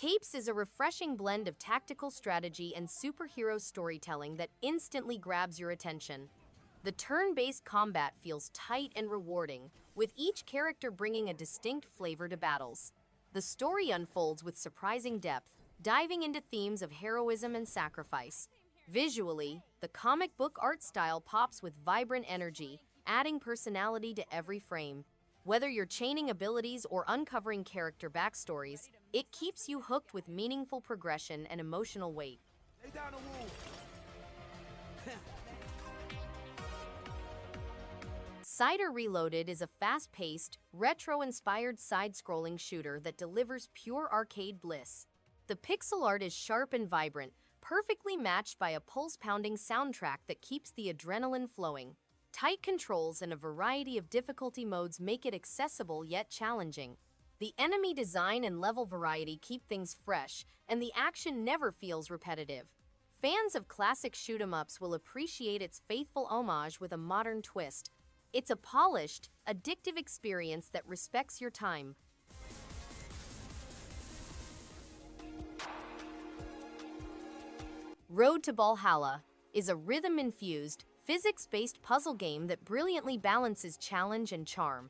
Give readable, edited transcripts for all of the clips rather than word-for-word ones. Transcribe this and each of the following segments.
Capes is a refreshing blend of tactical strategy and superhero storytelling that instantly grabs your attention. The turn-based combat feels tight and rewarding, with each character bringing a distinct flavor to battles. The story unfolds with surprising depth, diving into themes of heroism and sacrifice. Visually, the comic book art style pops with vibrant energy, adding personality to every frame. Whether you're chaining abilities or uncovering character backstories, it keeps you hooked with meaningful progression and emotional weight. Lay down the wall. Syder Reloaded is a fast-paced, retro-inspired side-scrolling shooter that delivers pure arcade bliss. The pixel art is sharp and vibrant, perfectly matched by a pulse-pounding soundtrack that keeps the adrenaline flowing. Tight controls and a variety of difficulty modes make it accessible yet challenging. The enemy design and level variety keep things fresh, and the action never feels repetitive. Fans of classic shoot-'em-ups will appreciate its faithful homage with a modern twist. It's a polished, addictive experience that respects your time. Road to Ballhalla is a rhythm-infused, physics-based puzzle game that brilliantly balances challenge and charm.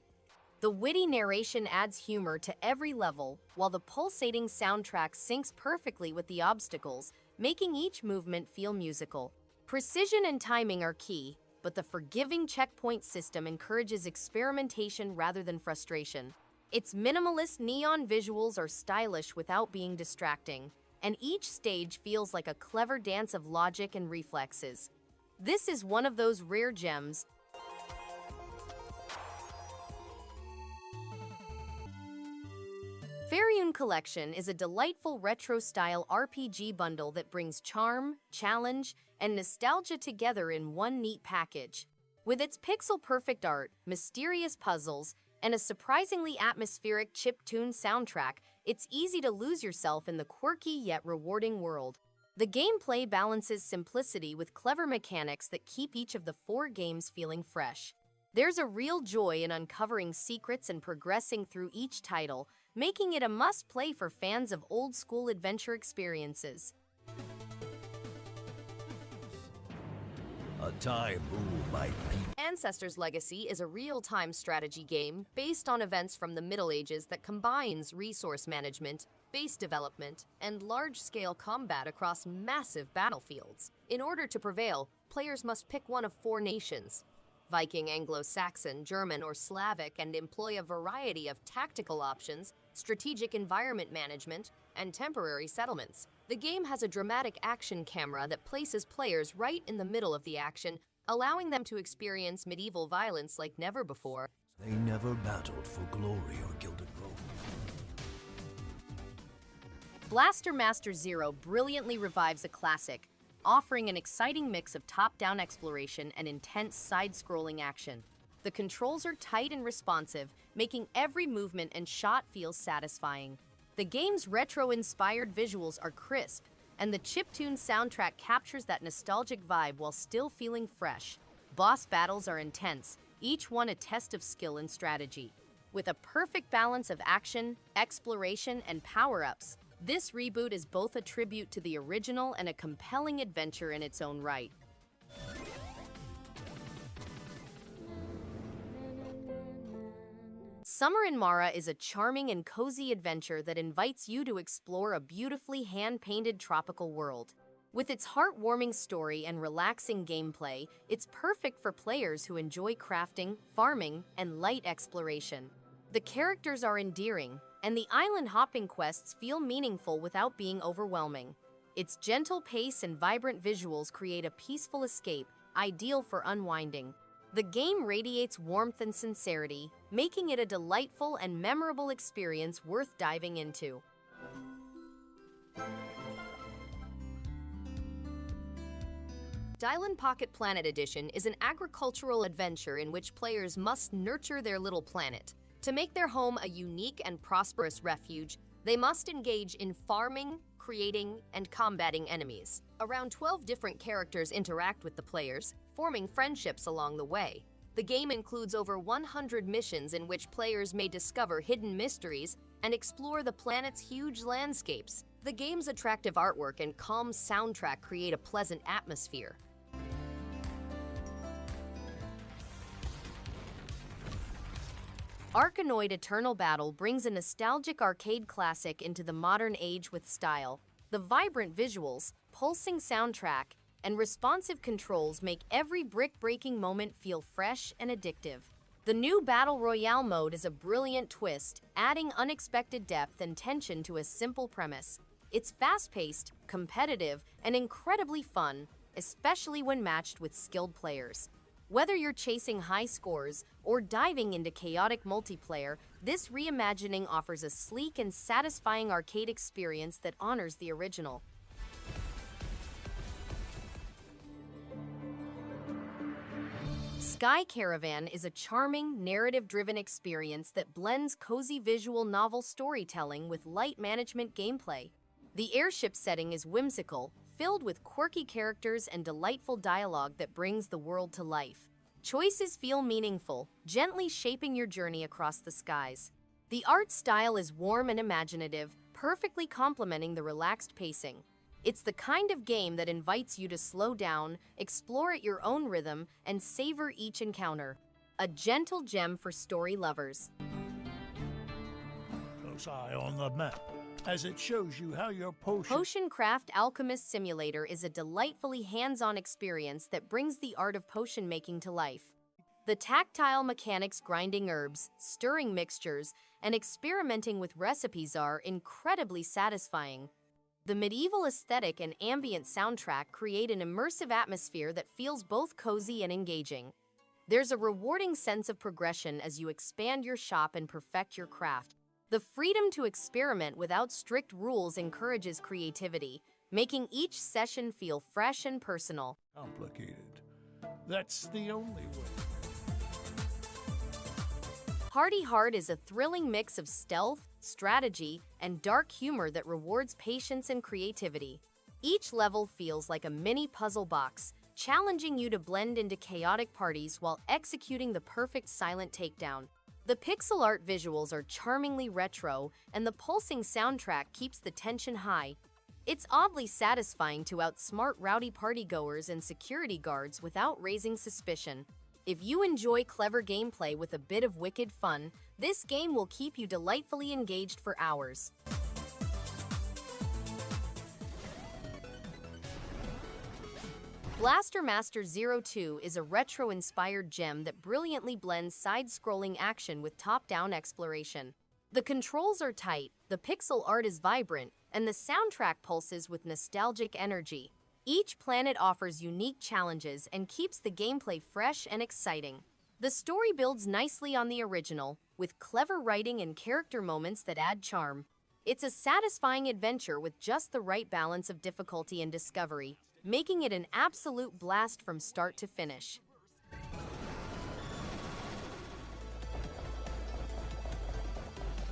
The witty narration adds humor to every level, while the pulsating soundtrack syncs perfectly with the obstacles, making each movement feel musical. Precision and timing are key, but the forgiving checkpoint system encourages experimentation rather than frustration. Its minimalist neon visuals are stylish without being distracting, and each stage feels like a clever dance of logic and reflexes. This is one of those rare gems. Fairune Collection is a delightful retro-style RPG bundle that brings charm, challenge, and nostalgia together in one neat package. With its pixel-perfect art, mysterious puzzles, and a surprisingly atmospheric chiptune soundtrack, it's easy to lose yourself in the quirky yet rewarding world. The gameplay balances simplicity with clever mechanics that keep each of the 4 games feeling fresh. There's a real joy in uncovering secrets and progressing through each title, making it a must-play for fans of old-school adventure experiences. A time ruled by people. Ancestors' Legacy is a real-time strategy game based on events from the Middle Ages that combines resource management, base development, and large-scale combat across massive battlefields. In order to prevail, players must pick one of 4 nations: Viking, Anglo-Saxon, German, or Slavic, and employ a variety of tactical options, strategic environment management, and temporary settlements. The game has a dramatic action camera that places players right in the middle of the action, allowing them to experience medieval violence like never before. They never battled for glory or gilded gold. Blaster Master Zero brilliantly revives a classic, offering an exciting mix of top-down exploration and intense side-scrolling action. The controls are tight and responsive, making every movement and shot feel satisfying. The game's retro-inspired visuals are crisp, and the chiptune soundtrack captures that nostalgic vibe while still feeling fresh. Boss battles are intense, each one a test of skill and strategy. With a perfect balance of action, exploration, and power-ups, this reboot is both a tribute to the original and a compelling adventure in its own right. Summer in Mara is a charming and cozy adventure that invites you to explore a beautifully hand-painted tropical world. With its heartwarming story and relaxing gameplay, it's perfect for players who enjoy crafting, farming, and light exploration. The characters are endearing, and the island-hopping quests feel meaningful without being overwhelming. Its gentle pace and vibrant visuals create a peaceful escape, ideal for unwinding. The game radiates warmth and sincerity, making it a delightful and memorable experience worth diving into. Deiland Pocket Planet Edition is an agricultural adventure in which players must nurture their little planet. To make their home a unique and prosperous refuge, they must engage in farming, creating, and combating enemies. Around 12 different characters interact with the players, forming friendships along the way. The game includes over 100 missions in which players may discover hidden mysteries and explore the planet's huge landscapes. The game's attractive artwork and calm soundtrack create a pleasant atmosphere. ARKANOID Eternal Battle brings a nostalgic arcade classic into the modern age with style. The vibrant visuals, pulsing soundtrack, and responsive controls make every brick-breaking moment feel fresh and addictive. The new Battle Royale mode is a brilliant twist, adding unexpected depth and tension to a simple premise. It's fast-paced, competitive, and incredibly fun, especially when matched with skilled players. Whether you're chasing high scores or diving into chaotic multiplayer, this reimagining offers a sleek and satisfying arcade experience that honors the original. Caravan is a charming, narrative-driven experience that blends cozy visual novel storytelling with light management gameplay. The airship setting is whimsical, filled with quirky characters and delightful dialogue that brings the world to life. Choices feel meaningful, gently shaping your journey across the skies. The art style is warm and imaginative, perfectly complementing the relaxed pacing. It's the kind of game that invites you to slow down, explore at your own rhythm, and savor each encounter. A gentle gem for story lovers. Close eye on the map, as it shows you how your Potion Craft Alchemist Simulator is a delightfully hands-on experience that brings the art of potion making to life. The tactile mechanics grinding herbs, stirring mixtures, and experimenting with recipes are incredibly satisfying. The medieval aesthetic and ambient soundtrack create an immersive atmosphere that feels both cozy and engaging. There's a rewarding sense of progression as you expand your shop and perfect your craft. The freedom to experiment without strict rules encourages creativity, making each session feel fresh and personal. Complicated. That's the only way. Party Hard is a thrilling mix of stealth, strategy, and dark humor that rewards patience and creativity. Each level feels like a mini puzzle box, challenging you to blend into chaotic parties while executing the perfect silent takedown. The pixel art visuals are charmingly retro, and the pulsing soundtrack keeps the tension high. It's oddly satisfying to outsmart rowdy partygoers and security guards without raising suspicion. If you enjoy clever gameplay with a bit of wicked fun, this game will keep you delightfully engaged for hours. Blaster Master 02 is a retro-inspired gem that brilliantly blends side-scrolling action with top-down exploration. The controls are tight, the pixel art is vibrant, and the soundtrack pulses with nostalgic energy. Each planet offers unique challenges and keeps the gameplay fresh and exciting. The story builds nicely on the original, with clever writing and character moments that add charm. It's a satisfying adventure with just the right balance of difficulty and discovery, making it an absolute blast from start to finish.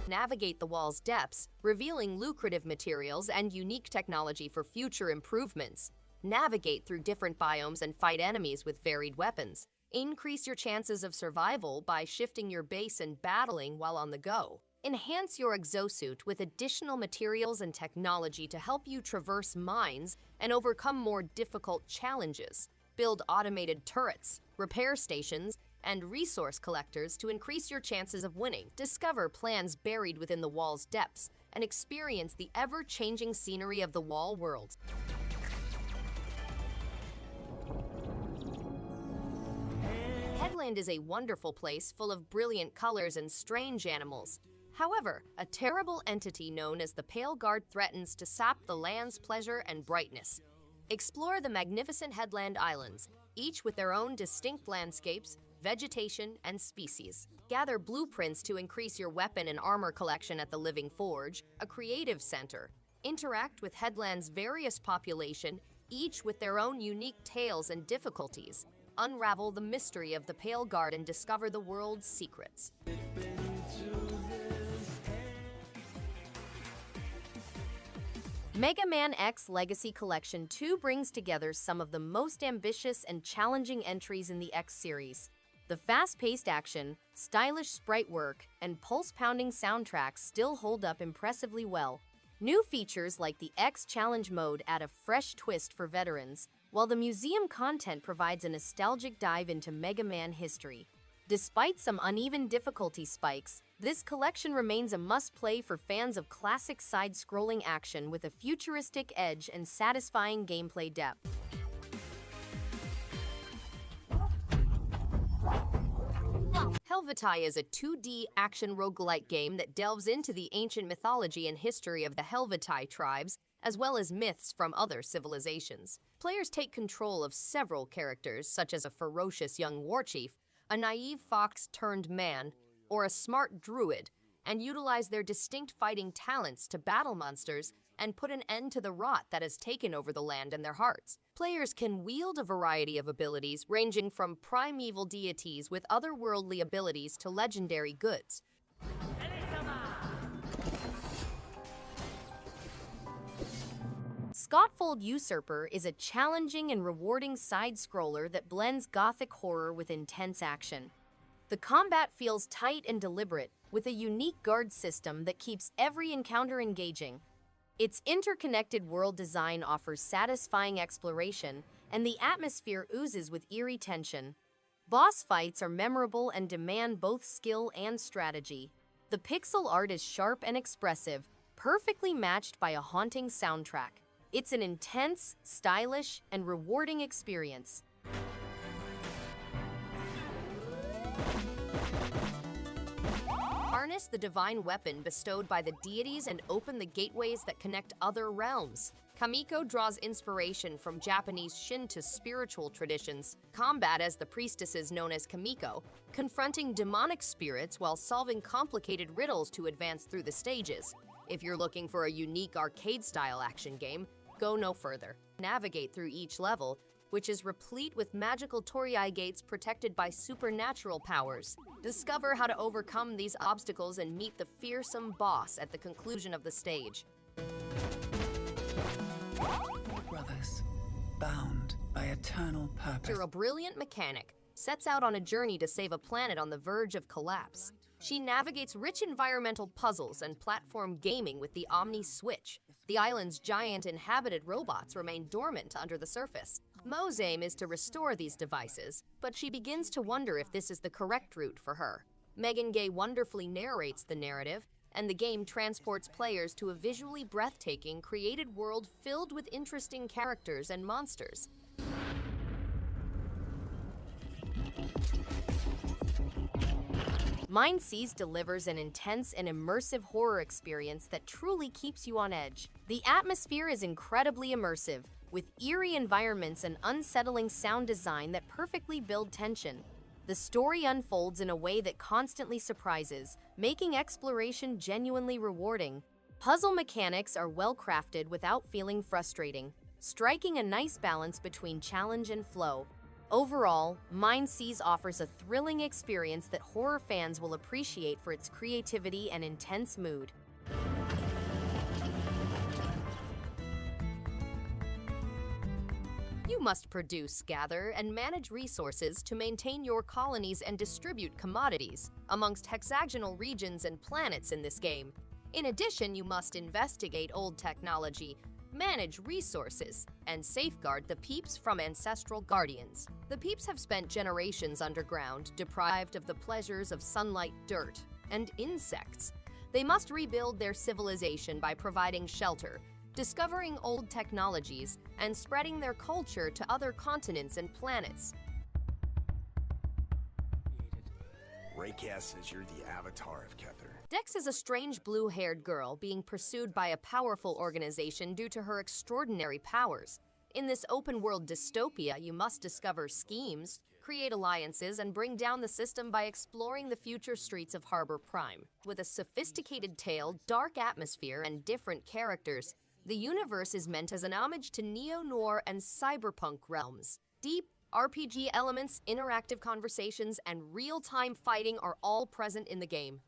Navigate the wall's depths, revealing lucrative materials and unique technology for future improvements. Navigate through different biomes and fight enemies with varied weapons. Increase your chances of survival by shifting your base and battling while on the go. Enhance your exosuit with additional materials and technology to help you traverse mines and overcome more difficult challenges. Build automated turrets, repair stations, and resource collectors to increase your chances of winning. Discover plans buried within the wall's depths and experience the ever-changing scenery of the wall world. Headland is a wonderful place full of brilliant colors and strange animals. However, a terrible entity known as the Pale Guard threatens to sap the land's pleasure and brightness. Explore the magnificent Headland Islands, each with their own distinct landscapes, vegetation, and species. Gather blueprints to increase your weapon and armor collection at the Living Forge, a creative center. Interact with Headland's various population, each with their own unique tales and difficulties. Unravel the mystery of the Pale Guard and discover the world's secrets. Mega Man X Legacy Collection 2 brings together some of the most ambitious and challenging entries in the X series. The fast-paced action, stylish sprite work, and pulse-pounding soundtracks still hold up impressively well. New features like the X Challenge mode add a fresh twist for veterans, while the museum content provides a nostalgic dive into Mega Man history. Despite some uneven difficulty spikes, this collection remains a must-play for fans of classic side-scrolling action with a futuristic edge and satisfying gameplay depth. Helvetii is a 2D action roguelike game that delves into the ancient mythology and history of the Helvetii tribes, as well as myths from other civilizations. Players take control of several characters, such as a ferocious young warchief, a naive fox turned man, or a smart druid, and utilize their distinct fighting talents to battle monsters and put an end to the rot that has taken over the land and their hearts. Players can wield a variety of abilities ranging from primeval deities with otherworldly abilities to legendary goods. Skautfold Usurper is a challenging and rewarding side-scroller that blends gothic horror with intense action. The combat feels tight and deliberate, with a unique guard system that keeps every encounter engaging. Its interconnected world design offers satisfying exploration, and the atmosphere oozes with eerie tension. Boss fights are memorable and demand both skill and strategy. The pixel art is sharp and expressive, perfectly matched by a haunting soundtrack. It's an intense, stylish, and rewarding experience. Harness the divine weapon bestowed by the deities and open the gateways that connect other realms. KAMIKO draws inspiration from Japanese Shinto spiritual traditions. Combat as the priestesses known as KAMIKO, confronting demonic spirits while solving complicated riddles to advance through the stages. If you're looking for a unique arcade-style action game, go no further. Navigate through each level, which is replete with magical torii gates protected by supernatural powers. Discover how to overcome these obstacles and meet the fearsome boss at the conclusion of the stage. Four brothers, bound by eternal purpose. You're a brilliant mechanic, sets out on a journey to save a planet on the verge of collapse. She navigates rich environmental puzzles and platform gaming with the Omni Switch. The island's giant inhabited robots remain dormant under the surface. Mo's aim is to restore these devices, but she begins to wonder if this is the correct route for her. Megan Gay wonderfully narrates the narrative, and the game transports players to a visually breathtaking, created world filled with interesting characters and monsters. MindSeize delivers an intense and immersive horror experience that truly keeps you on edge. The atmosphere is incredibly immersive, with eerie environments and unsettling sound design that perfectly build tension. The story unfolds in a way that constantly surprises, making exploration genuinely rewarding. Puzzle mechanics are well crafted without feeling frustrating, striking a nice balance between challenge and flow. Overall, MindSeize offers a thrilling experience that horror fans will appreciate for its creativity and intense mood. You must produce, gather, and manage resources to maintain your colonies and distribute commodities amongst hexagonal regions and planets in this game. In addition, you must investigate old technology, manage resources, and safeguard the peeps from ancestral guardians. The peeps have spent generations underground, deprived of the pleasures of sunlight, dirt, and insects. They must rebuild their civilization by providing shelter, discovering old technologies, and spreading their culture to other continents and planets. Raycast says you're the avatar of Kether. Dex is a strange blue-haired girl being pursued by a powerful organization due to her extraordinary powers. In this open-world dystopia, you must discover schemes, create alliances, and bring down the system by exploring the future streets of Harbor Prime. With a sophisticated tale, dark atmosphere, and different characters, the universe is meant as an homage to neo-noir and cyberpunk realms. Deep RPG elements, interactive conversations, and real-time fighting are all present in the game.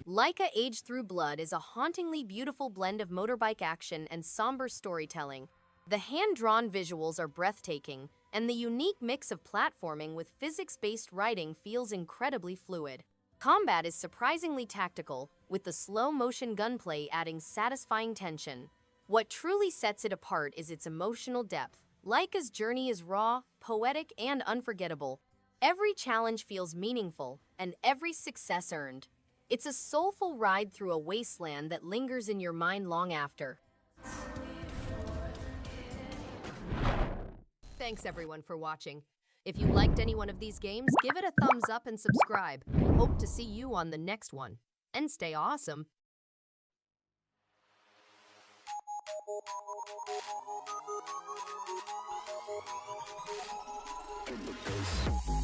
Laika Age Through Blood is a hauntingly beautiful blend of motorbike action and somber storytelling. The hand-drawn visuals are breathtaking, and the unique mix of platforming with physics-based writing feels incredibly fluid. Combat is surprisingly tactical, with the slow-motion gunplay adding satisfying tension. What truly sets it apart is its emotional depth. Laika's journey is raw, poetic, and unforgettable. Every challenge feels meaningful, and every success earned. It's a soulful ride through a wasteland that lingers in your mind long after. Thanks everyone for watching. If you liked any one of these games, give it a thumbs up and subscribe. Hope to see you on the next one. And stay awesome. In the face.